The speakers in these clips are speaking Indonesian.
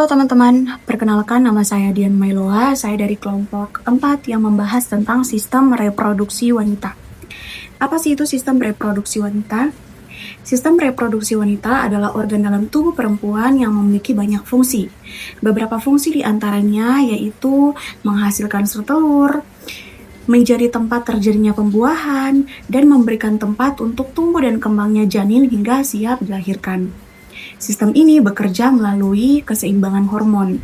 Halo teman-teman, perkenalkan nama saya Dian Mailoa, saya dari kelompok 4 yang membahas tentang sistem reproduksi wanita. Apa sih itu sistem reproduksi wanita? Sistem reproduksi wanita adalah organ dalam tubuh perempuan yang memiliki banyak fungsi. Beberapa fungsi diantaranya yaitu menghasilkan sel telur, menjadi tempat terjadinya pembuahan, dan memberikan tempat untuk tumbuh dan kembangnya janin hingga siap dilahirkan. Sistem ini bekerja melalui keseimbangan hormon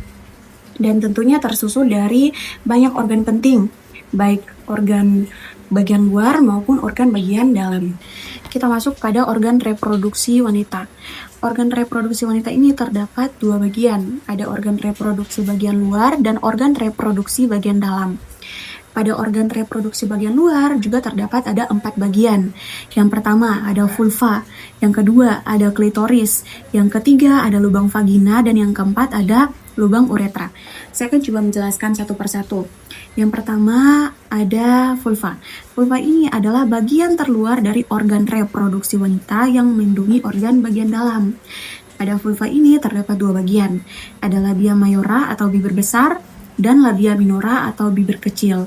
dan tentunya tersusun dari banyak organ penting, baik organ bagian luar maupun organ bagian dalam. Kita masuk pada organ reproduksi wanita. Organ reproduksi wanita ini terdapat dua bagian, ada organ reproduksi bagian luar dan organ reproduksi bagian dalam. Pada organ reproduksi bagian luar juga terdapat ada 4 bagian. Yang pertama ada vulva, yang kedua ada klitoris, yang ketiga ada lubang vagina, dan yang keempat ada lubang uretra. Saya akan coba menjelaskan satu persatu. Yang pertama ada vulva. Vulva ini adalah bagian terluar dari organ reproduksi wanita yang melindungi organ bagian dalam. Pada vulva ini terdapat dua bagian, ada labia mayora atau bibir besar dan labia minora atau bibir kecil.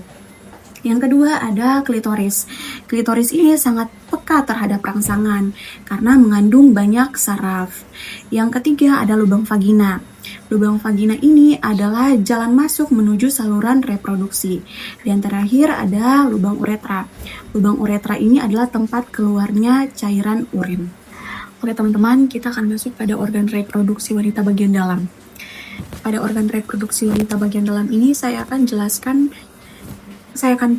Yang kedua ada klitoris. Klitoris ini sangat peka terhadap rangsangan karena mengandung banyak saraf. Yang ketiga ada lubang vagina. Lubang vagina ini adalah jalan masuk menuju saluran reproduksi. Dan terakhir ada lubang uretra. Lubang uretra ini adalah tempat keluarnya cairan urin. Oke teman-teman, kita akan masuk pada organ reproduksi wanita bagian dalam. Pada organ reproduksi wanita bagian dalam ini saya akan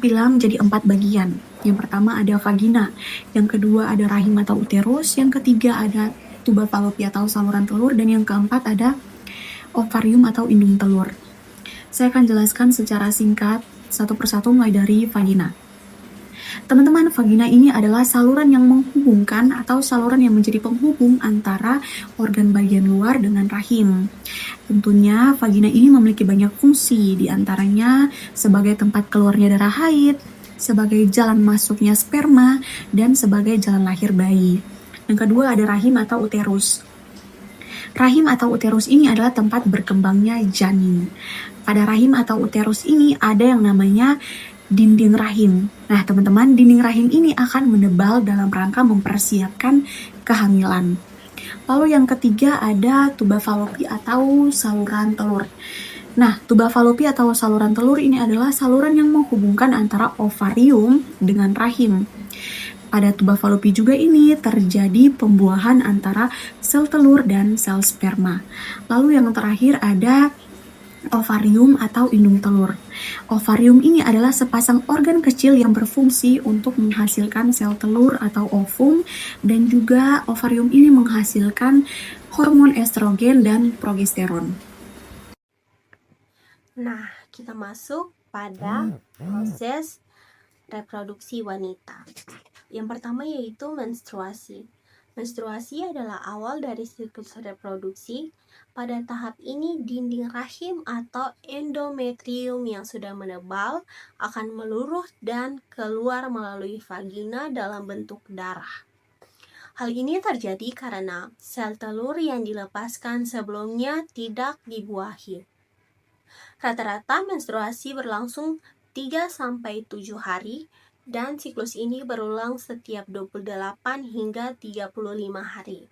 pilih menjadi 4 bagian. Yang pertama ada vagina, yang kedua ada rahim atau uterus, yang ketiga ada tuba falopi atau saluran telur, dan yang keempat ada ovarium atau indung telur. Saya akan jelaskan secara singkat satu persatu mulai dari vagina. Teman-teman, vagina ini adalah saluran yang menghubungkan atau saluran yang menjadi penghubung antara organ bagian luar dengan rahim. Tentunya vagina ini memiliki banyak fungsi, diantaranya sebagai tempat keluarnya darah haid, sebagai jalan masuknya sperma, dan sebagai jalan lahir bayi. Yang kedua ada rahim atau uterus. Rahim atau uterus ini adalah tempat berkembangnya janin. Pada rahim atau uterus ini ada yang namanya dinding rahim. Nah, teman-teman, dinding rahim ini akan menebal dalam rangka mempersiapkan kehamilan. Lalu yang ketiga ada tuba falopi atau saluran telur. Nah, tuba falopi atau saluran telur ini adalah saluran yang menghubungkan antara ovarium dengan rahim. Pada tuba falopi juga ini terjadi pembuahan antara sel telur dan sel sperma. Lalu yang terakhir ada ovarium atau indung telur. Ovarium ini adalah sepasang organ kecil yang berfungsi untuk menghasilkan sel telur atau ovum, dan juga ovarium ini menghasilkan hormon estrogen dan progesteron. Nah, kita masuk pada proses reproduksi wanita. Yang pertama yaitu menstruasi. Menstruasi adalah awal dari siklus reproduksi. Pada tahap ini, dinding rahim atau endometrium yang sudah menebal akan meluruh dan keluar melalui vagina dalam bentuk darah. Hal ini terjadi karena sel telur yang dilepaskan sebelumnya tidak dibuahi. Rata-rata menstruasi berlangsung 3-7 hari dan siklus ini berulang setiap 28 hingga 35 hari.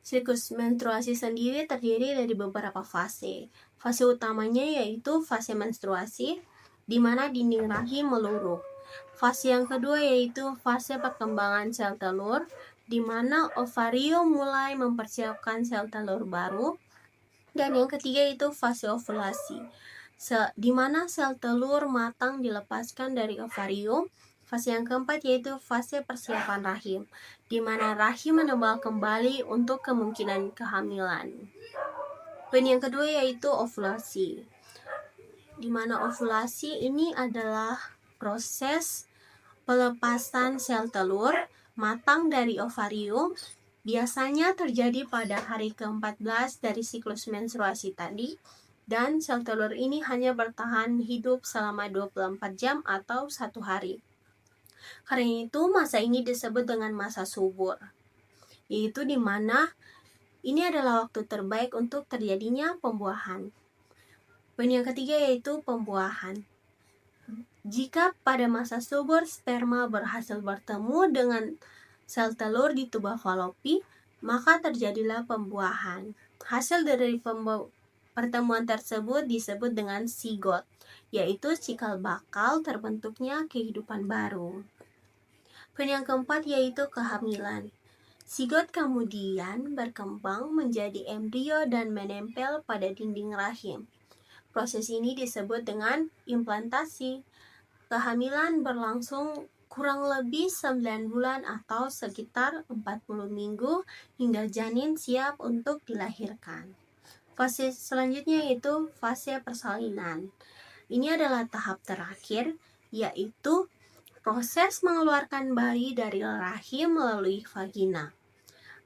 Siklus menstruasi sendiri terdiri dari beberapa fase. Fase utamanya yaitu fase menstruasi, di mana dinding rahim meluruh. Fase yang kedua yaitu fase perkembangan sel telur, di mana ovarium mulai mempersiapkan sel telur baru. Dan yang ketiga itu fase ovulasi, di mana sel telur matang dilepaskan dari ovarium. Fase yang keempat yaitu fase persiapan rahim, di mana rahim menebal kembali untuk kemungkinan kehamilan. Dan yang kedua yaitu ovulasi, di mana ovulasi ini adalah proses pelepasan sel telur matang dari ovarium. Biasanya terjadi pada hari ke-14 dari siklus menstruasi tadi, dan sel telur ini hanya bertahan hidup selama 24 jam atau 1 hari. Karena itu masa ini disebut dengan masa subur, yaitu di mana Ini adalah waktu terbaik untuk terjadinya pembuahan. Poin yang ketiga yaitu pembuahan. Jika pada masa subur sperma berhasil bertemu dengan sel telur di tuba falopi, maka terjadilah pembuahan. Hasil dari pertemuan tersebut disebut dengan zigot, yaitu cikal bakal terbentuknya kehidupan baru. Poin yang keempat yaitu kehamilan. Zigot kemudian berkembang menjadi embrio dan menempel pada dinding rahim. Proses ini disebut dengan implantasi. Kehamilan berlangsung kurang lebih 9 bulan atau sekitar 40 minggu hingga janin siap untuk dilahirkan. Fase selanjutnya yaitu fase persalinan. Ini adalah tahap terakhir, yaitu proses mengeluarkan bayi dari rahim melalui vagina.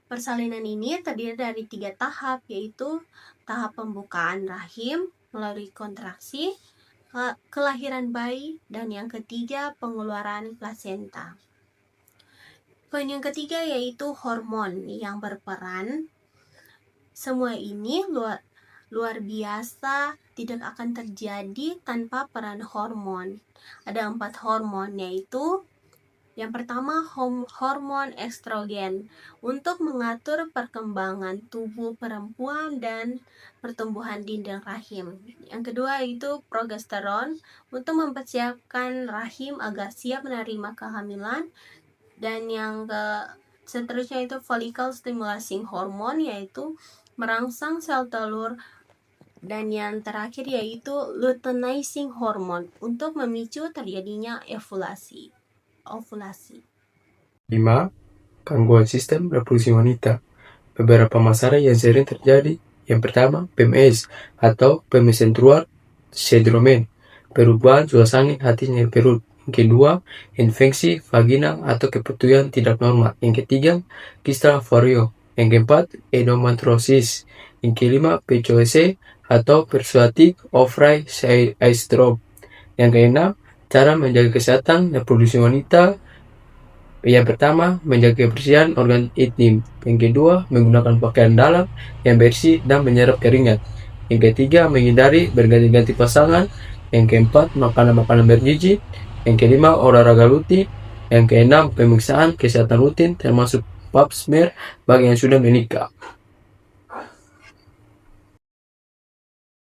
Persalinan ini terdiri dari 3 tahap, yaitu tahap pembukaan rahim melalui kontraksi, kelahiran bayi, dan yang ketiga pengeluaran plasenta. Poin yang ketiga yaitu hormon yang berperan. Semua ini luar biasa tidak akan terjadi tanpa peran hormon. Ada 4 hormon, yaitu yang pertama hormon estrogen untuk mengatur perkembangan tubuh perempuan dan pertumbuhan dinding rahim. Yang kedua yaitu progesteron untuk mempersiapkan rahim agar siap menerima kehamilan. Dan yang seterusnya itu follicle stimulating hormone yaitu merangsang sel telur. Dan yang terakhir yaitu luteinizing hormone untuk memicu terjadinya ovulasi. 5. Gangguan sistem reproduksi wanita. Beberapa masalah yang sering terjadi. Yang pertama, PMS atau premenstrual syndrome, perubahan suasana hati nyeri perut. Yang kedua, infeksi vagina atau kepetuyan tidak normal. Yang ketiga, kista vario. Yang keempat, endometriosis. Yang kelima, PCOS atau persuasive ovary syndrome. Yang keenam, cara menjaga kesehatan reproduksi wanita. Yang pertama, menjaga kebersihan organ intim. Yang kedua, menggunakan pakaian dalam yang bersih dan menyerap keringat. Yang ketiga, menghindari berganti-ganti pasangan. Yang keempat, makanan-makanan bergizi. Yang kelima, olahraga rutin. Yang keenam, pemeriksaan kesehatan rutin termasuk pap smear bagi yang sudah menikah.